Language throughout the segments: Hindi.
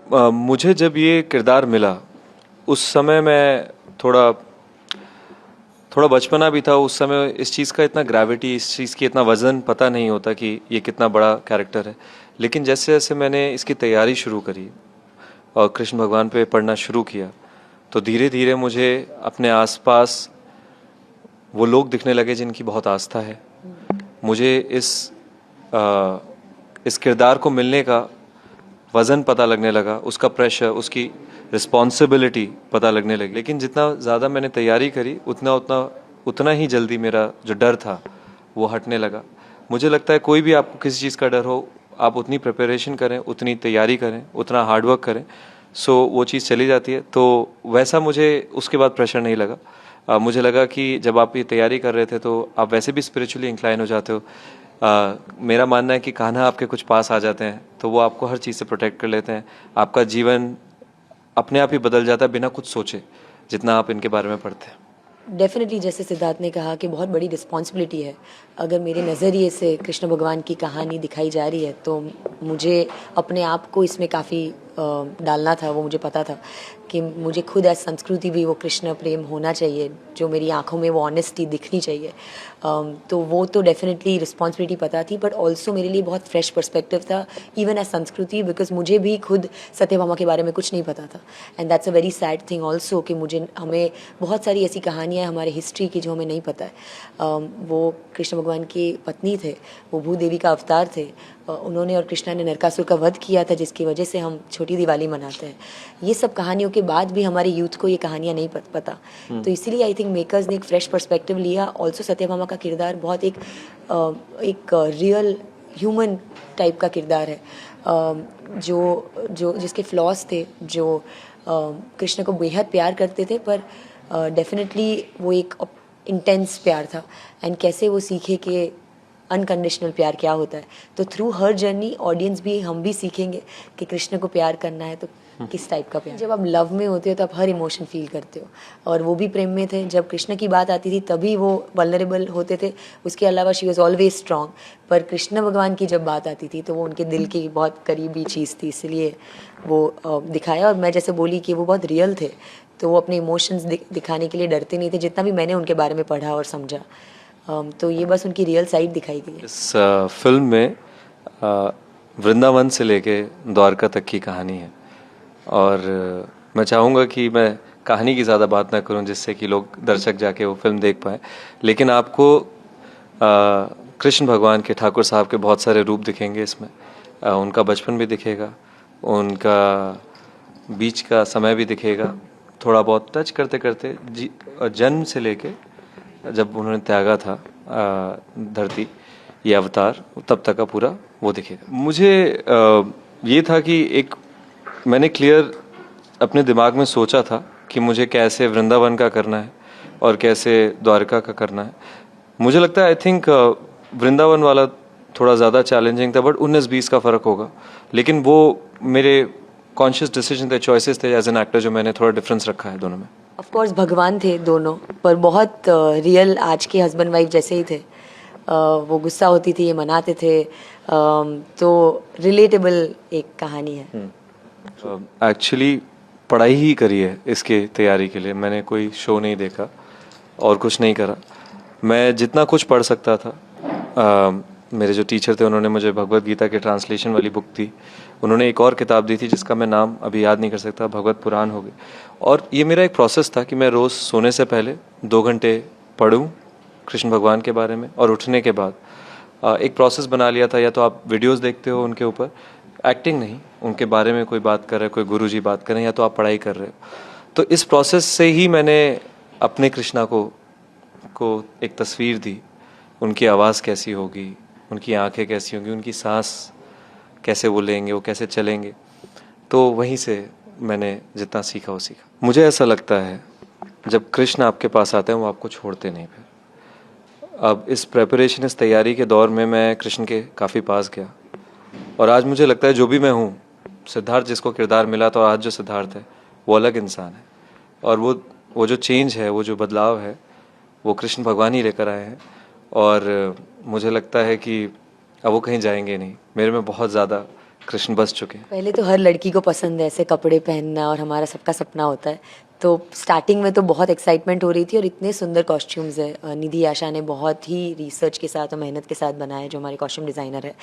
मुझे जब ये किरदार मिला उस समय मैं थोड़ा थोड़ा बचपना भी था। उस समय इस चीज़ का इतना ग्रेविटी, इस चीज़ की इतना वज़न पता नहीं होता कि ये कितना बड़ा कैरेक्टर है। लेकिन जैसे जैसे मैंने इसकी तैयारी शुरू करी और कृष्ण भगवान पे पढ़ना शुरू किया तो धीरे धीरे मुझे अपने आसपास वो लोग दिखने लगे जिनकी बहुत आस्था है। मुझे इस किरदार को मिलने का वज़न पता लगने लगा, उसका प्रेशर, उसकी रिस्पॉन्सिबिलिटी पता लगने लगी। लेकिन जितना ज़्यादा मैंने तैयारी करी उतना ही जल्दी मेरा जो डर था वो हटने लगा। मुझे लगता है कोई भी आपको किसी चीज़ का डर हो, आप उतनी प्रिपरेशन करें, उतनी तैयारी करें, उतना हार्डवर्क करें, सो वो चीज़ चली जाती है। तो वैसा मुझे उसके बाद प्रेशर नहीं लगा। मुझे लगा कि जब आप ये तैयारी कर रहे थे तो आप वैसे भी स्पिरिचुअली इंक्लाइन हो जाते हो। मेरा मानना है कि कान्हा आपके कुछ पास आ जाते हैं तो वो आपको हर चीज़ से प्रोटेक्ट कर लेते हैं। आपका जीवन अपने आप ही बदल जाता है बिना कुछ सोचे, जितना आप इनके बारे में पढ़ते हैं। डेफिनेटली जैसे सिद्धार्थ ने कहा कि बहुत बड़ी रिस्पॉन्सिबिलिटी है। अगर मेरे नज़रिए से कृष्ण भगवान की कहानी दिखाई जा रही है तो मुझे अपने आप को इसमें काफ़ी डालना था। वो मुझे पता था कि मुझे खुद एज संस्कृति भी वो कृष्ण प्रेम होना चाहिए, जो मेरी आंखों में वो ऑनेस्टी दिखनी चाहिए। तो वो तो डेफिनेटली रिस्पॉन्सिबिलिटी पता थी, बट ऑल्सो मेरे लिए बहुत फ्रेश पर्सपेक्टिव था इवन एज संस्कृति, बिकॉज मुझे भी खुद सत्यभामा के बारे में कुछ नहीं पता था। And that's a very sad thing also कि हमें बहुत सारी ऐसी कहानियाँ हमारे हिस्ट्री की जो हमें नहीं पता है। वो कृष्ण भगवान की पत्नी थे, वो भूदेवी का अवतार थे। उन्होंने और कृष्णा ने नरकासुर का वध किया था, जिसकी वजह से हम छोटी दिवाली मनाते हैं। ये सब कहानियों के बाद भी हमारे यूथ को ये कहानियाँ नहीं पता। तो इसीलिए आई थिंक मेकर्स ने एक फ्रेश पर्सपेक्टिव लिया। ऑल्सो सत्यभामा का किरदार बहुत एक रियल ह्यूमन टाइप का किरदार है, जो जिसके फ्लॉज थे, जो कृष्ण को बेहद प्यार करते थे, पर डेफिनेटली वो एक इंटेंस प्यार था। एंड कैसे वो सीखे कि अनकंडीशनल प्यार क्या होता है। तो थ्रू हर जर्नी ऑडियंस भी, हम भी सीखेंगे कि कृष्ण को प्यार करना है तो किस टाइप का प्यार। जब आप लव में होते हो तो आप हर इमोशन फील करते हो, और वो भी प्रेम में थे। जब कृष्ण की बात आती थी तभी वो वल्नरेबल होते थे, उसके अलावा शी वॉज ऑलवेज स्ट्रांग। पर कृष्ण भगवान की जब बात आती थी तो वो उनके दिल की बहुत करीबी चीज़ थी, इसलिए वो दिखाया। और मैं जैसे बोली कि वो बहुत रियल थे, तो वो अपने इमोशंस दिखाने के लिए डरते नहीं थे, जितना भी मैंने उनके बारे में पढ़ा और समझा। तो ये बस उनकी रियल साइड दिखाई गई है। इस फिल्म में वृंदावन से लेके द्वारका तक की कहानी है, और मैं चाहूँगा कि मैं कहानी की ज़्यादा बात ना करूँ जिससे कि लोग, दर्शक जाके वो फिल्म देख पाएँ। लेकिन आपको कृष्ण भगवान के, ठाकुर साहब के बहुत सारे रूप दिखेंगे इसमें। उनका बचपन भी दिखेगा, उनका बीच का समय भी दिखेगा, थोड़ा बहुत टच करते करते जन्म से लेके जब उन्होंने त्यागा था धरती, ये अवतार, तब तक का पूरा वो दिखेगा। मुझे ये था कि मैंने क्लियर अपने दिमाग में सोचा था कि मुझे कैसे वृंदावन का करना है और कैसे द्वारका का करना है। मुझे लगता है आई थिंक वृंदावन वाला थोड़ा ज़्यादा चैलेंजिंग था, बट 19-20 का फ़र्क होगा। लेकिन वो मेरे कॉन्शियस डिसीजन थे, चॉइसेस थे एज एन एक्टर, जो मैंने थोड़ा डिफरेंस रखा है दोनों में। ऑफ कोर्स भगवान थे दोनों, पर बहुत रियल आज के हस्बैंड वाइफ जैसे ही थे। वो गुस्सा होती थी, ये मनाते थे। तो रिलेटेबल एक कहानी है। एक्चुअली पढ़ाई ही करी है इसके तैयारी के लिए। मैंने कोई शो नहीं देखा और कुछ नहीं करा। मैं जितना कुछ पढ़ सकता था, मेरे जो टीचर थे उन्होंने मुझे भगवत गीता के ट्रांसलेशन वाली बुक दी। उन्होंने एक और किताब दी थी जिसका मैं नाम अभी याद नहीं कर सकता, भगवत पुराण हो गई। और ये मेरा एक प्रोसेस था कि मैं रोज़ सोने से पहले 2 घंटे पढूं कृष्ण भगवान के बारे में, और उठने के बाद एक प्रोसेस बना लिया था। या तो आप वीडियोस देखते हो उनके ऊपर, एक्टिंग नहीं, उनके बारे में कोई बात कर रहा है, कोई गुरुजी बात कर रहे हैं, या तो आप पढ़ाई कर रहे हो। तो इस प्रोसेस से ही मैंने अपने कृष्णा को एक तस्वीर दी। उनकी आवाज़ कैसी होगी, उनकी आंखें कैसी होंगी, उनकी सांस कैसे वो लेंगे, वो कैसे चलेंगे। तो वहीं से मैंने जितना सीखा वो सीखा। मुझे ऐसा लगता है जब कृष्ण आपके पास आते हैं वो आपको छोड़ते नहीं। फिर अब इस प्रेपरेशन, इस तैयारी के दौर में मैं कृष्ण के काफ़ी पास गया, और आज मुझे लगता है जो भी मैं हूँ, सिद्धार्थ जिसको किरदार मिला था और आज जो सिद्धार्थ है वो अलग इंसान है। और वो जो चेंज है, वो जो बदलाव है, वो कृष्ण भगवान ही लेकर आए हैं। और मुझे लगता है कि अब वो कहीं जाएंगे नहीं। मेरे में बहुत ज़्यादा कृष्ण बस चुके हैं। पहले तो हर लड़की को पसंद है ऐसे कपड़े पहनना और हमारा सबका सपना होता है, तो स्टार्टिंग में तो बहुत एक्साइटमेंट हो रही थी और इतने सुंदर कॉस्ट्यूम्स है। निधि आशा ने बहुत ही रिसर्च के साथ और मेहनत के साथ बनाया, जो हमारे कॉस्ट्यूम डिज़ाइनर है।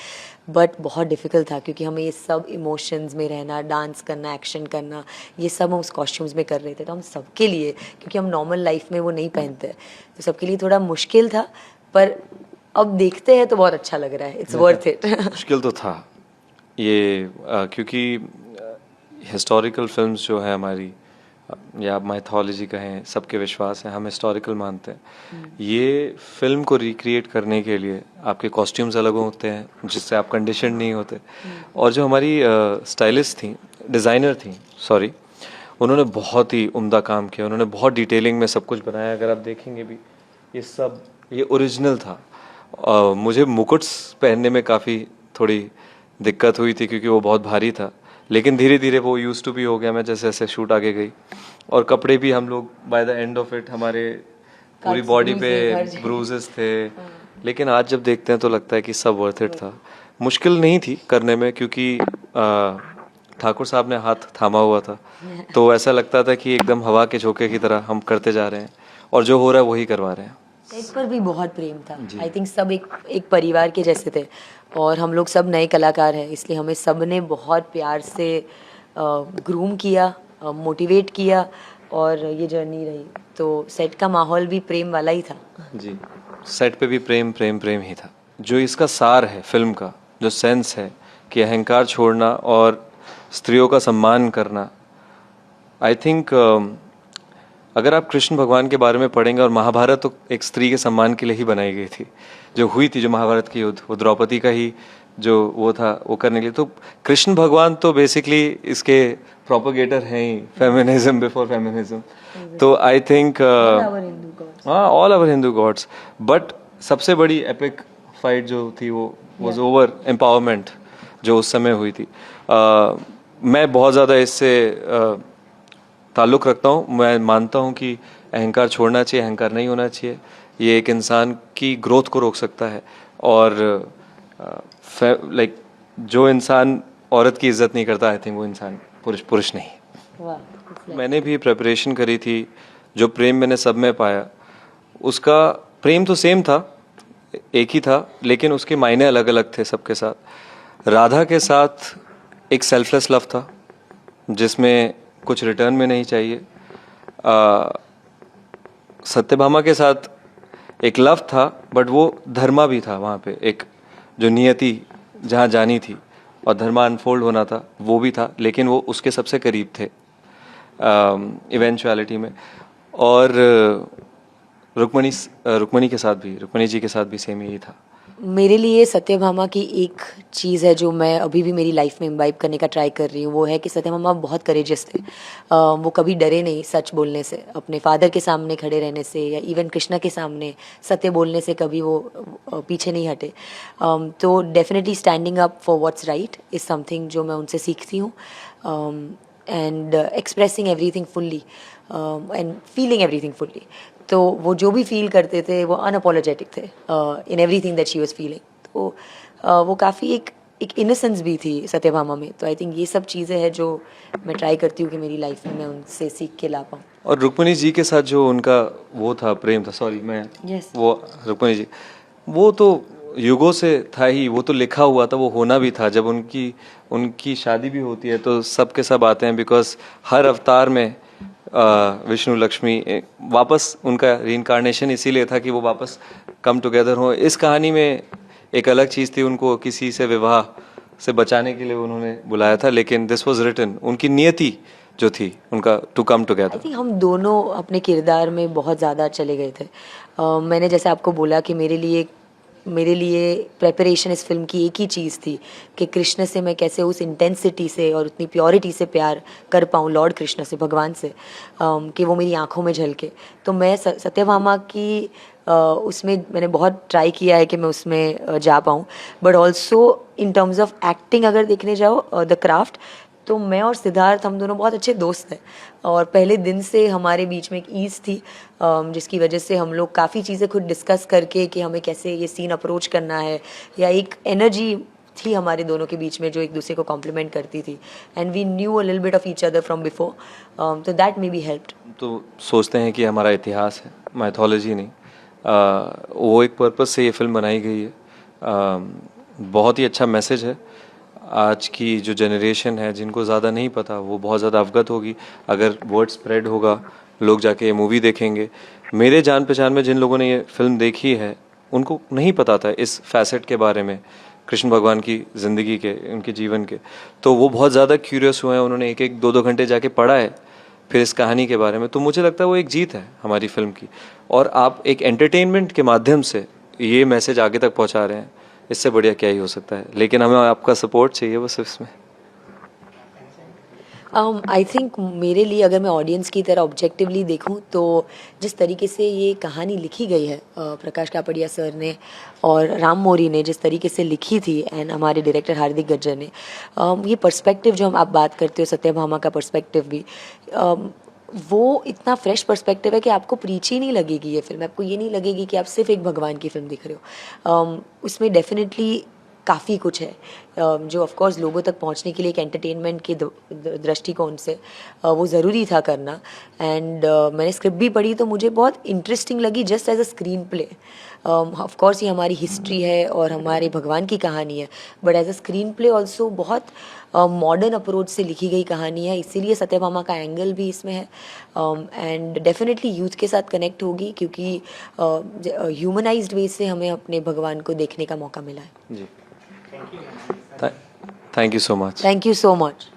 बट बहुत डिफ़िकल्ट था क्योंकि हमें ये सब इमोशंस में रहना, डांस करना, एक्शन करना, ये सब हम उस कॉस्ट्यूम्स में कर रहे थे। तो हम सबके लिए, क्योंकि हम नॉर्मल लाइफ में वो नहीं पहनते, तो सबके लिए थोड़ा मुश्किल था। पर अब देखते हैं तो बहुत अच्छा लग रहा है, इट्स वर्थ इट। मुश्किल तो था ये, क्योंकि हिस्टोरिकल फिल्म्स जो है हमारी, या माइथोलॉजी कहें, सबके विश्वास है, हम हिस्टोरिकल मानते हैं। ये फिल्म को रिक्रिएट करने के लिए आपके कॉस्ट्यूम्स अलग होते हैं जिससे आप कंडीशन नहीं होते। और जो हमारी स्टाइलिस्ट थी, डिज़ाइनर थी, सॉरी, उन्होंने बहुत ही उम्दा काम किया। उन्होंने बहुत डिटेलिंग में सब कुछ बनाया। अगर आप देखेंगे भी, ये सब ये ओरिजिनल था। मुझे मुकुट्स पहनने में काफ़ी थोड़ी दिक्कत हुई थी क्योंकि वो बहुत भारी था, लेकिन धीरे धीरे वो यूज टू भी हो गया मैं जैसे जैसे शूट आगे गई। और कपड़े भी हम लोग by the end of it हमारे पूरी बॉडी पे ब्रूजेस थे, लेकिन आज जब देखते हैं तो लगता है कि सब वर्थ इट था। मुश्किल नहीं थी करने में क्योंकि ठाकुर साहब ने हाथ थामा हुआ था, तो ऐसा लगता था कि एकदम हवा के झोंके की तरह हम करते जा रहे हैं और जो हो रहा है वही करवा रहे हैं। सेट पर भी बहुत प्रेम था। आई थिंक सब एक परिवार के जैसे थे और हम लोग सब नए कलाकार हैं, इसलिए हमें सब ने बहुत प्यार से ग्रूम किया, मोटिवेट किया और ये जर्नी रही। तो सेट का माहौल भी प्रेम वाला ही था। जी, सेट पे भी प्रेम प्रेम प्रेम ही था। जो इसका सार है फिल्म का, जो सेंस है कि अहंकार छोड़ना और स्त्रियों का सम्मान करना, आई थिंक अगर आप कृष्ण भगवान के बारे में पढ़ेंगे, और महाभारत तो एक स्त्री के सम्मान के लिए ही बनाई गई थी, जो हुई थी, जो महाभारत की युद्ध, वो द्रौपदी का ही जो वो था वो करने के लिए। तो कृष्ण भगवान तो बेसिकली इसके प्रोपोगेटर हैं ही, फेमिनिज्म बिफोर फेमिनिज्म। तो आई थिंक हाँ, all our Hindu gods. But सबसे बड़ी एपिक फाइट जो थी वो वाज ओवर एम्पावरमेंट जो उस समय हुई थी। मैं बहुत ज़्यादा इससे ताल्लुक़ रखता हूँ। मैं मानता हूँ कि अहंकार छोड़ना चाहिए, अहंकार नहीं होना चाहिए। ये एक इंसान की ग्रोथ को रोक सकता है। और लाइक जो इंसान औरत की इज्जत नहीं करता, आई थिंक वो इंसान पुरुष नहीं। मैंने भी प्रिपरेशन करी थी। जो प्रेम मैंने सब में पाया, उसका प्रेम तो सेम था, एक ही था, लेकिन उसके मायने अलग अलग थे सबके साथ। राधा के साथ एक सेल्फलेस लव था जिसमें कुछ रिटर्न में नहीं चाहिए। सत्यभामा के साथ एक लव था, बट वो धर्मा भी था। वहाँ पे एक जो नियति जहाँ जानी थी और धर्मा अनफोल्ड होना था, वो भी था, लेकिन वो उसके सबसे करीब थे इवेंचुअलिटी में। और रुक्मणी जी के साथ भी सेम यही था। मेरे लिए सत्यभामा की एक चीज़ है जो मैं अभी भी मेरी लाइफ में इम्बाइब करने का ट्राई कर रही हूँ, वो है कि सत्यभामा बहुत करेजियस थे। वो कभी डरे नहीं सच बोलने से, अपने फादर के सामने खड़े रहने से, या इवन कृष्णा के सामने सत्य बोलने से कभी वो पीछे नहीं हटे। तो definitely standing up for what's right is something जो मैं उनसे सीखती हूँ। And expressing everything fully and feeling everything fully. तो वो जो भी फील करते थे वो अनअपोलोजेटिक थे in everything that she was feeling. तो वो काफ़ी एक इनोसेंस भी थी सत्यभामा में। तो आई थिंक ये सब चीज़ें हैं जो मैं ट्राई करती हूँ कि मेरी लाइफ में मैं उनसे सीख के ला पाऊँ। और रुक्मिणी जी के साथ जो उनका वो था, प्रेम था, सॉरी मैं वो रुक्मिणी जी, वो तो युगों से था ही, वो तो लिखा हुआ था, वो होना भी था। जब उनकी शादी भी होती है तो सब के सब आते हैं, बिकॉज हर अवतार में विष्णु लक्ष्मी वापस, उनका रीइंकार्नेशन इसीलिए था कि वो वापस कम टुगेदर हो। इस कहानी में एक अलग चीज़ थी, उनको किसी से विवाह से बचाने के लिए उन्होंने बुलाया था, लेकिन दिस वाज रिटन, उनकी नियति जो थी उनका to come together. I think हम दोनों अपने किरदार में बहुत ज़्यादा चले गए थे। मैंने जैसे आपको बोला कि मेरे लिए प्रेपरेशन इस फिल्म की एक ही चीज़ थी कि कृष्ण से मैं कैसे उस इंटेंसिटी से और उतनी प्योरिटी से प्यार कर पाऊँ, लॉर्ड कृष्ण से, भगवान से, कि वो मेरी आंखों में झलके। तो मैं सत्यभामा की उसमें मैंने बहुत ट्राई किया है कि मैं उसमें जा पाऊँ। But also in terms of acting अगर देखने जाओ, द क्राफ्ट, तो मैं और सिद्धार्थ हम दोनों बहुत अच्छे दोस्त हैं और पहले दिन से हमारे बीच में एक ईज़ थी, जिसकी वजह से हम लोग काफ़ी चीज़ें खुद डिस्कस करके कि हमें कैसे ये सीन अप्रोच करना है, या एक एनर्जी थी हमारे दोनों के बीच में जो एक दूसरे को कॉम्प्लीमेंट करती थी, and we knew a little bit of each other from before, तो दैट मे बी हेल्प्ड. तो सोचते हैं कि हमारा इतिहास है, माइथोलॉजी नहीं. वो एक पर्पस से ये फिल्म बनाई गई है. बहुत ही अच्छा मैसेज है. आज की जो जनरेशन है जिनको ज़्यादा नहीं पता वो बहुत ज़्यादा अवगत होगी अगर वर्ड स्प्रेड होगा, लोग जाके ये मूवी देखेंगे. मेरे जान पहचान में जिन लोगों ने ये फिल्म देखी है उनको नहीं पता था इस फैसेट के बारे में, कृष्ण भगवान की ज़िंदगी के, उनके जीवन के. तो वो बहुत ज़्यादा क्यूरियस हुए हैं, उन्होंने एक एक दो दो घंटे जाके पढ़ा है फिर इस कहानी के बारे में. तो मुझे लगता है वो एक जीत है हमारी फिल्म की. और आप एक एंटरटेनमेंट के माध्यम से ये मैसेज आगे तक पहुंचा रहे हैं, इससे बढ़िया क्या ही हो सकता है. लेकिन हमें आपका सपोर्ट चाहिए बस इसमें. आई थिंक मेरे लिए अगर मैं ऑडियंस की तरह ऑब्जेक्टिवली देखूं तो जिस तरीके से ये कहानी लिखी गई है प्रकाश कापड़िया सर ने और राम मोरी ने जिस तरीके से लिखी थी, एंड हमारे डायरेक्टर हार्दिक गज्जर ने, ये पर्सपेक्टिव जो हम आप बात करते हो सत्यभामा का पर्सपेक्टिव भी, वो इतना फ्रेश पर्सपेक्टिव है कि आपको प्रीच ही नहीं लगेगी ये फिल्म. आपको ये नहीं लगेगी कि आप सिर्फ एक भगवान की फिल्म देख रहे हो. उसमें डेफिनेटली काफ़ी कुछ है जो ऑफ कोर्स लोगों तक पहुंचने के लिए एक एंटरटेनमेंट के दृष्टिकोण से वो ज़रूरी था करना. एंड मैंने स्क्रिप्ट भी पढ़ी तो मुझे बहुत इंटरेस्टिंग लगी just as a screen play. Of course ये हमारी हिस्ट्री है और हमारे भगवान की कहानी है, but as a screen play also बहुत मॉडर्न अप्रोच से लिखी गई कहानी है. इसीलिए सत्यभामा का एंगल भी इसमें है, एंड डेफिनेटली यूथ के साथ कनेक्ट होगी क्योंकि ह्यूमनाइज्ड वे से हमें अपने भगवान को देखने का मौका मिला है. जी, thank you so much. Thank you so much.